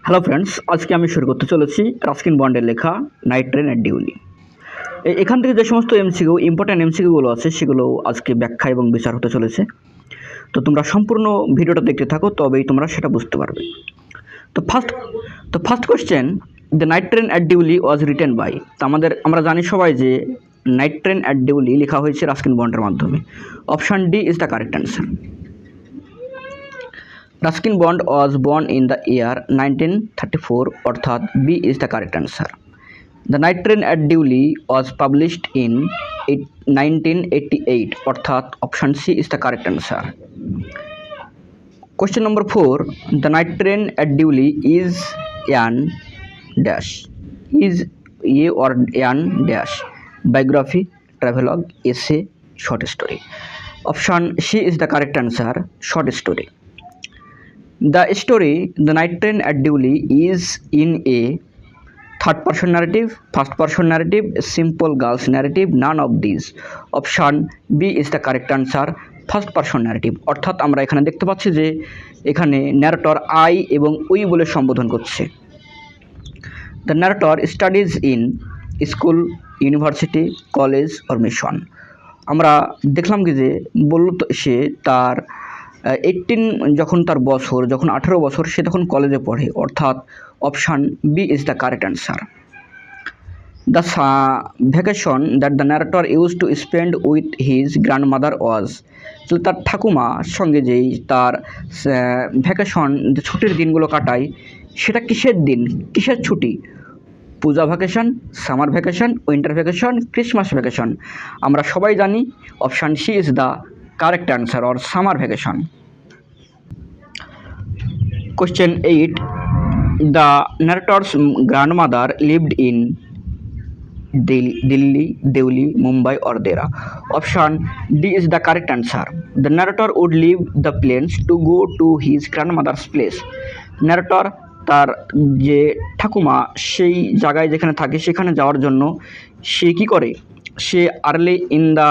Hello friends, আজকে আমি শুরু করতে চলেছি রাস্কিন বন্ডের লেখা নাইট ট্রেন অ্যাট ডিউলি। এখান থেকে যে সমস্ত এমসিকিউ ইম্পর্ট্যান্ট এমসিকিউগুলো আছে সেগুলো আজকে ব্যাখ্যা এবং বিচার হতে চলেছে। তো তোমরা সম্পূর্ণ ভিডিওটা দেখতে থাকো, তবেই তোমরা সেটা বুঝতে পারবে। তো first question, the night train at Deoli was written by. তো আমরা জানি সবাই যে নাইট ট্রেন অ্যাট ডিউলি লেখা হয়েছে রাস্কিন বন্ডের মাধ্যমে। Option D is the correct answer. Ruskin bond was born in the year 1934, অর্থাৎ B is the correct answer. The Night Train at Dewey was published in 1988, অর্থাৎ option C is the correct answer. Question number 4, The Night Train at Dewey is an dash. Is a or an dash? Biography, travelogue, essay, short story. Option C is the correct answer, short story. The story The Night Train at Dewey is in a third person narrative, first person narrative, simple girls narrative, none of these. Option B is the correct answer, first person narrative. অর্থাৎ আমরা এখানে দেখতে পাচ্ছি যে এখানে narrator I এবং we বলে সম্বোধন করছে। The narrator studies in school, university, college or mission. আমরা দেখলাম কি যে বলল সে তার 18 বছর সে তখন কলেজে পড়ে, অর্থাৎ option B is the correct answer. The vacation that the narrator use to spend with his grandmother was. তার ঠাকুমার সঙ্গে যেই তার ভ্যাকেশন, যে ছুটির দিনগুলো কাটায়, সেটা কিসের দিন, কিসের ছুটি? Puja vacation, summer vacation, winter vacation, Christmas vacation. আমরা সবাই জানি option C is the correct answer or summer vacation. Question 8, the narrator's grandmother lived in Delhi, Mumbai or Dera. Option D is the correct answer. The narrator would leave the plains to go to his grandmother's place. Narrator তার যে ঠাকুমা সেই জায়গায় যেখানে থাকে সেখানে যাওয়ার জন্য সে কি করে? সে early in the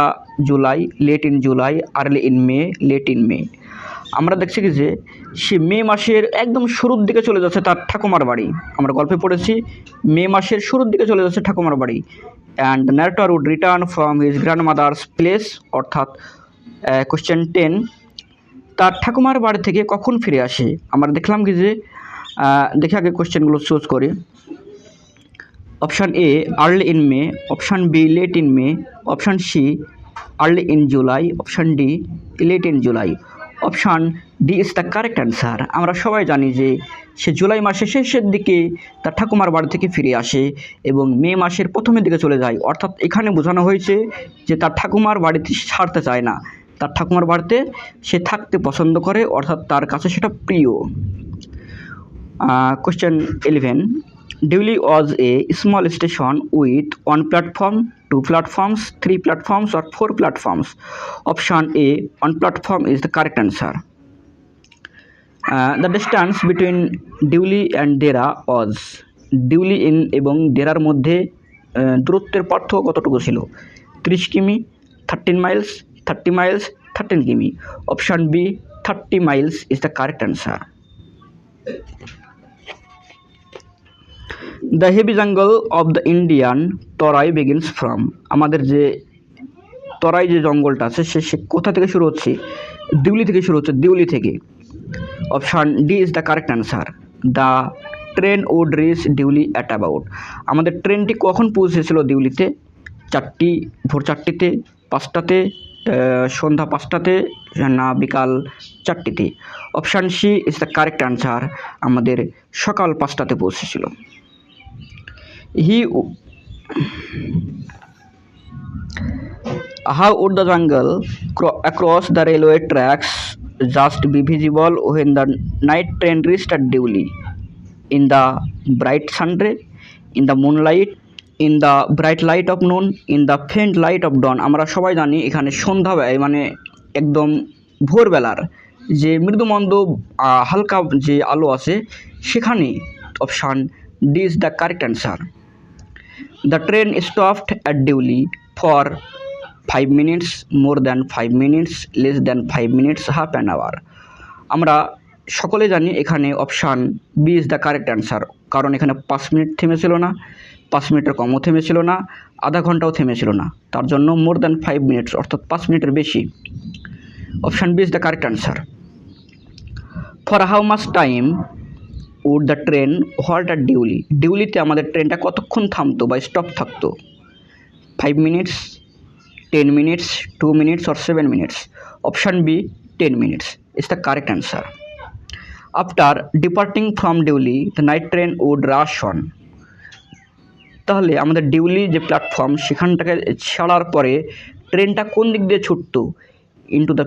July, late in July, early in May, late in May. আমরা দেখছি কি যে সে মে মাসের একদম শুরুর দিকে চলে যাচ্ছে তার ঠাকুমার বাড়ি। আমরা গল্পে পড়েছি মে মাসের শুরুর দিকে চলে যাচ্ছে ঠাকুমার বাড়ি। And the narrator would return from his grandmother's place, অর্থাৎ কোশ্চেন 10, তার ঠাকুমার বাড়ি থেকে কখন ফিরে আসে? আমরা দেখলাম কি যে দেখে আগে কোশ্চেনগুলো চুজ করি। Option A early in May, option B late in May, option C early in July, option D late in July. Option D is the correct answer. আমরা সবাই জানি যে সে জুলাই মাসের শেষের দিকে তার ঠাকুমার বাড়ি থেকে ফিরে আসে এবং মে মাসের প্রথমের দিকে চলে যায়। অর্থাৎ এখানে বোঝানো হয়েছে যে তার ঠাকুমার বাড়িতে ছাড়তে চায় না, তার ঠাকুমার বাড়িতে সে থাকতে পছন্দ করে, অর্থাৎ তার কাছে সেটা প্রিয়। Question 11, Dewey was a small station with 1 platform, 2 platforms, 3 platforms or 4 platforms. Option A, 1 platform is the correct answer. The distance between Dewey and Dera was, Dewey in এবং ডেরার মধ্যে দূরত্বের পার্থক্য কতটুকু ছিল? 30 কিমি, 13 miles, 30 miles, 13 কিমি। Option B 30 miles is the correct answer. The heavy jungle of the Indian Terai begins from. আমাদের যে তরাই যে জঙ্গলটা আছে সে কোথা থেকে শুরু হচ্ছে? দিউলি থেকে শুরু হচ্ছে, দিউলি থেকে। Option D is the correct answer. The train would reach Deoli at about. আমাদের ট্রেনটি কখন পৌঁছেছিল দিউলিতে? ভোর 4টিতে, 5টাতে, সন্ধ্যা 5টাতে, না বিকাল 4টিতে? Option C is the correct answer. আমাদের সকাল 5টাতে পৌঁছেছিল। How would the jungle across the railway tracks just be visible when the night train reached at Dewey? In the bright sunray, in the moonlight, in the bright light of noon, in the faint light of dawn. আমরা সবাই জানি এখানে সন্ধ্যাবেলায় মানে একদম ভোরবেলার যে মৃদুমন্দ হালকা যে আলো আছে সেখানে। Option D is the correct answer. The train stopped at Dewey for 5 minutes, more than 5 minutes, less than 5 minutes, half an hour. আমরা সকলে জানি এখানে option B is the correct answer, কারণ এখানে 5 মিনিট থেমেছিল না, 5 মিনিটের কমও থেমেছিল না, আধা ঘন্টাও থেমেছিল না, তার জন্য মোর দ্যান 5 মিনিটস অর্থাৎ 5 মিনিটের বেশি। Option B is the correct answer. For how much time would the train halt at Deoli, ডিউলিতে আমাদের ট্রেনটা কতক্ষণ থামতো বা স্টপ থাকতো? 5 minutes, 10 minutes, 2 minutes or 7 minutes? Option B 10 minutes is the correct answer. After departing from Deoli the night train would rush on, তাহলে আমাদের duly যে প্ল্যাটফর্ম সেখানটাকে ছাড়ার পরে ট্রেনটা কোন দিক দিয়ে ছুটতো? Into the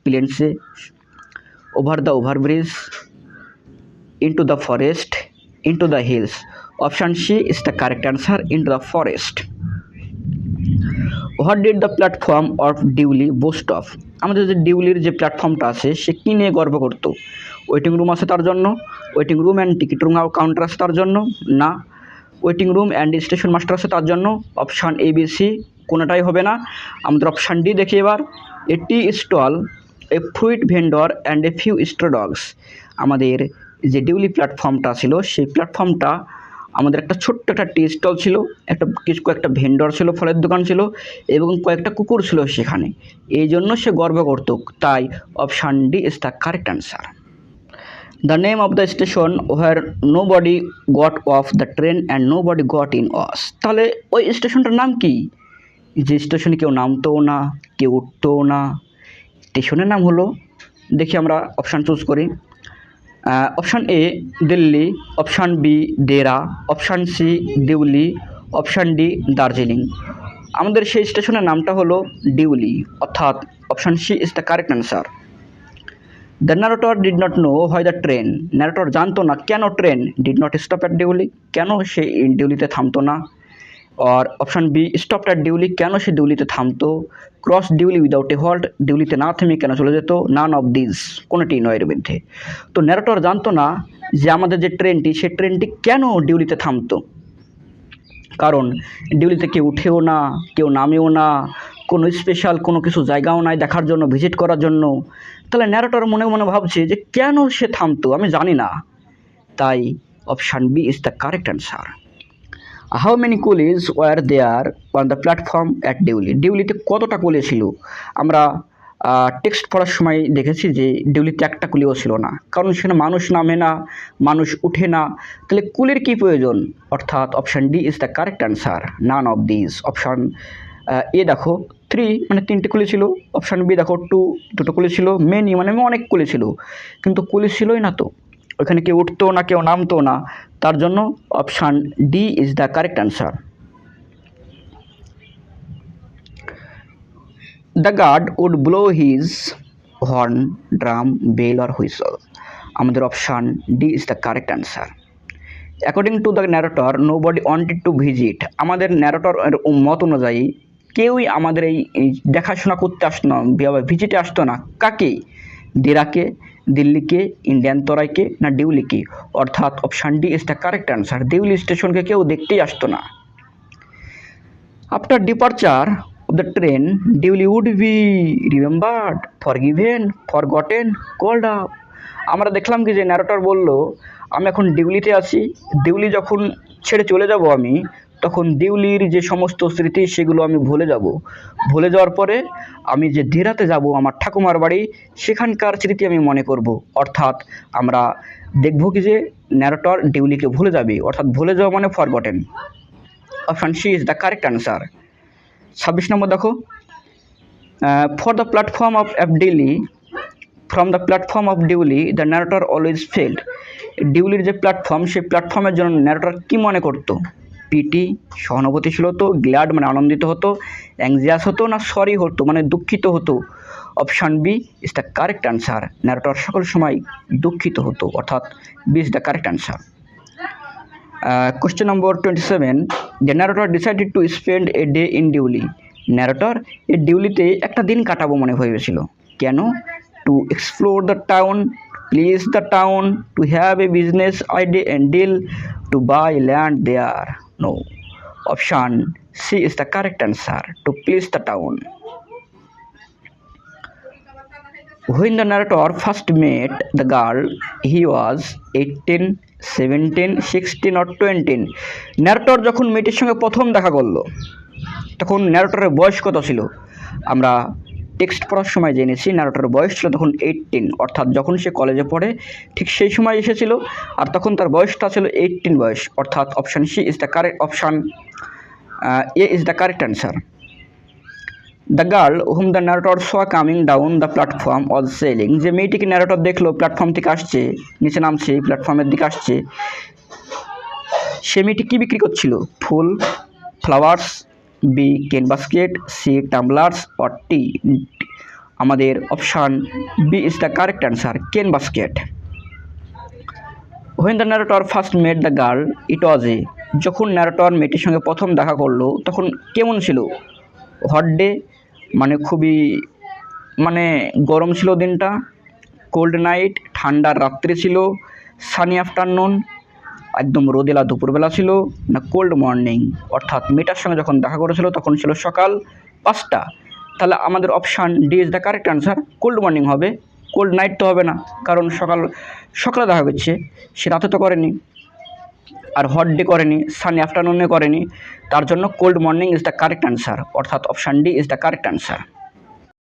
plains, over the overbridge, into the forest, into the hills? Option C is the correct answer, into the forest. What did the platform of Deoli boast of, আমাদের যে ডিউলির যে প্ল্যাটফর্মটা আছে সে কী নিয়ে গর্ব করতো? ওয়েটিং রুম আছে তার জন্য, waiting room and ticket room counter আছে তার জন্য, না waiting room and station master আছে তার জন্য? অপশান এ বি সি কোনোটাই হবে না, আমাদের অপশান ডি দেখি এবার। A tea stall, a fruit vendor and a few stray dogs, আমাদের যে ডিউলি প্ল্যাটফর্মটা ছিল সেই প্ল্যাটফর্মটা আমাদের একটা ছোট্ট একটা টি স্টল ছিল, কয়েকটা ভেন্ডর ছিল, ফলের দোকান ছিল এবং কয়েকটা কুকুর ছিল সেখানে, এই জন্য সে গর্ব করত, তাই option D is the correct answer. The name of the station was nobody got off the train and nobody got in us, তাহলে ওই স্টেশনটার নাম কি? যে স্টেশনে কেউ নামতোও না, কেউ উঠতোও না, স্টেশনের নাম হলো, দেখি আমরা অপশান চুজ করি। Option A Delhi, option B Dehra, option C Deoli, option D Darjeeling. আমাদের সেই স্টেশনের নামটা হলো ডিউলি, অর্থাৎ option C is the correct answer. The narrator did not know why the train, narrator জানতো না কেন train did not stop at Deoli, কেন সে ডিউলিতে থামতো না। আর option B stop at Deoli, কেন সে ডিউলিতে থামতো। Cross Deoli without a halt, ডিউলিতে না থেমে কেন চলে যেত। নান অফ দিস, কোনোটি নয় এর মধ্যে। তো ন্যারেটর জানতো না যে আমাদের যে ট্রেনটি সে ট্রেনটি কেন ডিউলিতে থামতো, কারণ ডিউলিতে কেউ উঠেও না, কেউ নামেও না, কোনো স্পেশাল কোনো কিছু জায়গাও নাই দেখার জন্য, ভিজিট করার জন্য। তাহলে ন্যারেটর মনে মনে ভাবছে যে কেন সে থামতো আমি জানি না, তাই option B is the correct answer. How many coolies were there on the platform at Deoli, ডিউলিতে কতটা কুলি ছিল? আমরা টেক্সট পড়ার সময় দেখেছি যে ডিউলিতে একটা কুলিও ছিল না, কারণ সেখানে মানুষ নামে না, মানুষ উঠে না, তাহলে কুলির কী প্রয়োজন? অর্থাৎ option D is the correct answer, none of this. Option A দেখো 3 মানে 3টে কুলি ছিল, অপশান বি দেখো 2 কুলি ছিল, মেনি মানে অনেক কুলি ছিল, কিন্তু কুলি ছিলই না তো, ওখানে কেউ উঠতো না, কেউ নামতো না, তার জন্য option D is the correct answer. The guard would blow his horn, drum, bell or whistle, আমাদের option D is the correct answer. According to the narrator nobody wanted to visit, আমাদের narrator মত অনুযায়ী কেউই আমাদের এই দেখাশোনা করতে আসতো না, ভিজিটে আসতো না। কাকে? দেরাকে, দিল্লিকে, ইন্ডিয়ান তরাইকে, না ডিউলিকে? অর্থাৎ option D is the correct answer, Deoli স্টেশনকে কেউ দেখতেই আসতো না। After departure of the train Deoli would be remembered, forgiven, forgotten, called up, আমরা দেখলাম কি যে ন্যারেটর বলল আমি এখন ডিউলিতে আছি, ডিউলি যখন ছেড়ে চলে যাব আমি, তখন ডিউলির যে সমস্ত স্মৃতি সেগুলো আমি ভুলে যাব, ভুলে যাওয়ার পরে আমি যে দেরাতে যাব আমার ঠাকুমার বাড়ি, সেখানকার স্মৃতি আমি মনে করব। অর্থাৎ আমরা দেখব কি যে ন্যারেটর ডিউলিকে ভুলে যাবে, অর্থাৎ ভুলে যাওয়া মানে forgotten. Option C is the correct answer. 26 number দেখো, for the platform of Deoli, from the platform of Deoli the narrator always felt, ডিউলির যে প্ল্যাটফর্ম সেই প্ল্যাটফর্মের জন্য ন্যারেটর কী মনে করতো? পিটি, সহানুভূতিশীল হতো, গ্ল্যাড মানে আনন্দিত হতো, অ্যাংজিয়াস হতো, না সরি হতো মানে দুঃখিত হতো? Option B is the correct answer, narrator সকল সময় দুঃখিত হতো, অর্থাৎ B is the correct answer. Question number 27, the narrator decided to spend a day in Deoli, narrator এই ডিউলিতে একটা দিন কাটাবো মনে হয়েছিল, কেন? To explore the town, please the town, to have a business idea and deal, to buy land there? No, option C is the correct answer, to please the town. When the narrator first met the girl, he was 18, 17, 16 or 20. Narrator যখন মেয়েটির সঙ্গে প্রথম দেখা করলো তখন ন্যারেটরের বয়স কত ছিল? আমরা টেক্সট পড়ার সময় জেনেছি ন্যারেটরের বয়স ছিল তখন 18, অর্থাৎ যখন সে কলেজে পড়ে ঠিক সেই সময় এসেছিল, আর তখন তার বয়সটা ছিল 18 বয়স, অর্থাৎ option C is the correct, option A is the correct answer. The girl whom the narrator saw coming down the platform was selling, যে মেয়েটিকে ন্যারেটর দেখলো প্ল্যাটফর্ম থেকে আসছে, নিচে নামছে, প্ল্যাটফর্মের দিকে আসছে, সে মেয়েটি কী বিক্রি করছিল? ফুল, flowers, B cane basket, C tumblers or tea. আমাদের option B is the correct answer, cane basket. When the narrator first met the girl it was a, যখন ন্যারেটর মেয়েটির সঙ্গে প্রথম দেখা করলো তখন কেমন ছিল? হট ডে, মানে খুবই গরম ছিল দিনটা, কোল্ড নাইট, ঠান্ডার রাত্রি ছিল, সানি আফটারনুন, একদম রোদেলা দুপুরবেলা ছিল, না কোল্ড মর্নিং, অর্থাৎ মেয়েটার সঙ্গে যখন দেখা করেছিল তখন ছিল সকাল 5টা। তাহলে আমাদের option D is the correct answer, cold morning হবে, কোল্ড নাইট তো হবে না, কারণ সকালে দেখা করছে, সে রাতে তো করেনি, আর হট ডে করেনি, সানি আফটারনুনে করেনি, তার জন্য cold morning is the correct answer, অর্থাৎ option D is the correct answer.